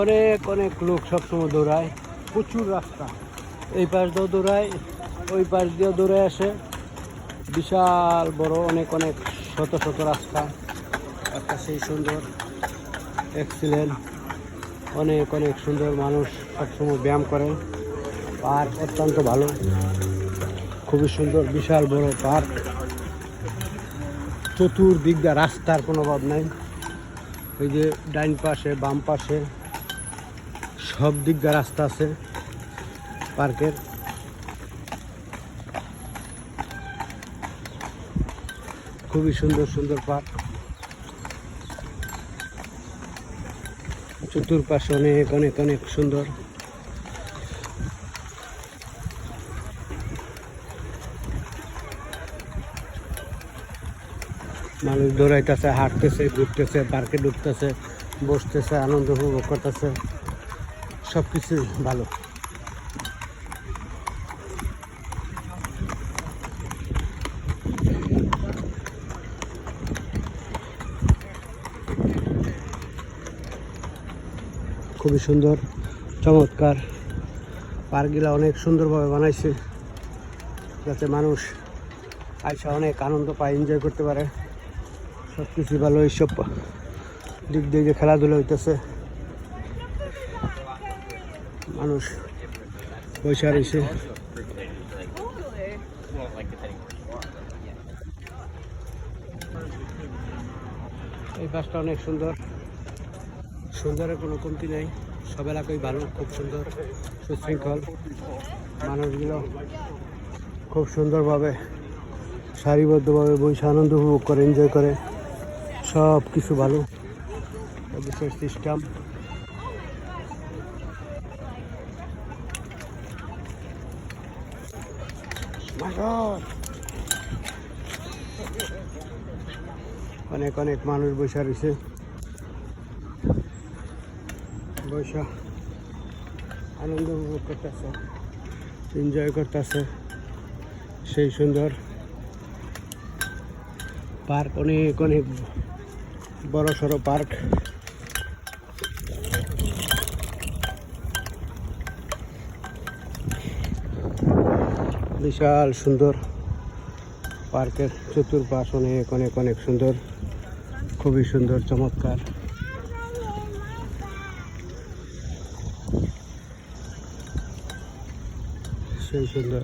অনেক অনেক লোক সবসময় দৌড়ায়, প্রচুর রাস্তা, এই পাশ দিয়েও দৌড়ায়, ওই পাশ দিয়েও দৌড়ে আসে, বিশাল বড় অনেক অনেক শত শত রাস্তা, একটা সেই সুন্দর এক্সিলেন্ট, অনেক অনেক সুন্দর, মানুষ সবসময় ব্যায়াম করে, পার্ক অত্যন্ত ভালো, খুবই সুন্দর, বিশাল বড় পার্ক, চতুর্দিক দিয়ে রাস্তার কোনো অভাব নাই, ওই যে ডাইন পাশে বাম পাশে সব দিক দিয়ে রাস্তা আছে পার্কের। খুবই সুন্দর সুন্দর পার্ক, চতুর্পাশে অনেক অনেক অনেক সুন্দর। মানুষ দৌড়াইতেছে, হাঁটতেছে, ঘুরতেছে, পার্কে ঢুকতেছে, বসতেছে, আনন্দ উপভোগ করতেছে, সব কিছুই ভালো। খুবই সুন্দর, চমৎকার পার্কগুলা অনেক সুন্দরভাবে বানাইছে, যাতে মানুষ আইসা অনেক আনন্দ পায়, এনজয় করতে পারে, সব কিছু ভালো। এইসব দিক দিয়ে যে খেলাধুলা হইতেছে, মানুষ পয়সা রয়েছে। এই পাশটা অনেক সুন্দর, সুন্দরের কোনো কমতি নেই, সব এলাকায় ভালো, খুব সুন্দর, সুশৃঙ্খল, মানুষগুলো খুব সুন্দরভাবে সারিবদ্ধভাবে বসে আনন্দ উপভোগ করে, এনজয় করে, সব কিছু ভালো, বিশেষ সিস্টেম। অনেক অনেক মানুষ বসে রয়েছে, বসে আনন্দ উপভোগ করতেছে, এনজয় করতেছে, সেই সুন্দর পার্ক, অনেক অনেক বড় সড়ো পার্ক, বিশাল সুন্দর পার্কের চতুর্পাশ অনেক অনেক অনেক সুন্দর, খুবই সুন্দর, চমৎকার, সেই সুন্দর।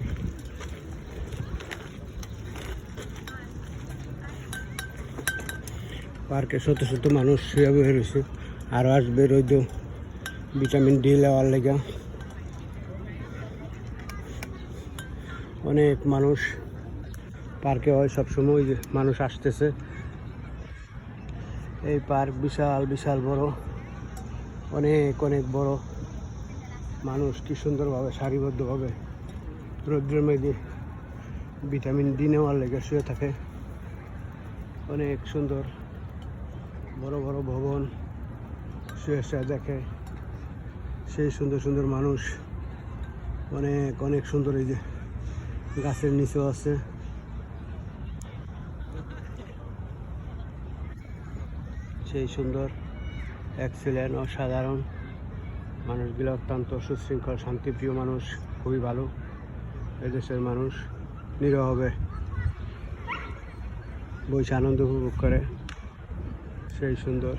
পার্কে শত শত মানুষ শুয়ে বসে রয়েছে, আরও আসবে রইদ ভিটামিন ডি নেওয়ার লেগে। অনেক মানুষ পার্কে হয় সবসময়, মানুষ আসতেছে। এই পার্ক বিশাল বিশাল বড়, অনেক অনেক বড়, মানুষ কি সুন্দরভাবে সারিবদ্ধভাবে রৌদ্রের মধ্যে ভিটামিন ডি নেওয়ার লেগে শুয়ে থাকে। অনেক সুন্দর বড় বড় ভবন, শুয়ে শুয়ে দেখে, সেই সুন্দর সুন্দর মানুষ, অনেক অনেক সুন্দর। এই যে গাছের নিচেও আছে, সেই সুন্দর, এক্সিলেন্ট, অসাধারণ, মানুষগুলো অত্যন্ত সুশৃঙ্খল, শান্তিপ্রিয় মানুষ, খুবই ভালো। এদেশের মানুষ নীরবে বসে আনন্দ উপভোগ করে, সেই সুন্দর।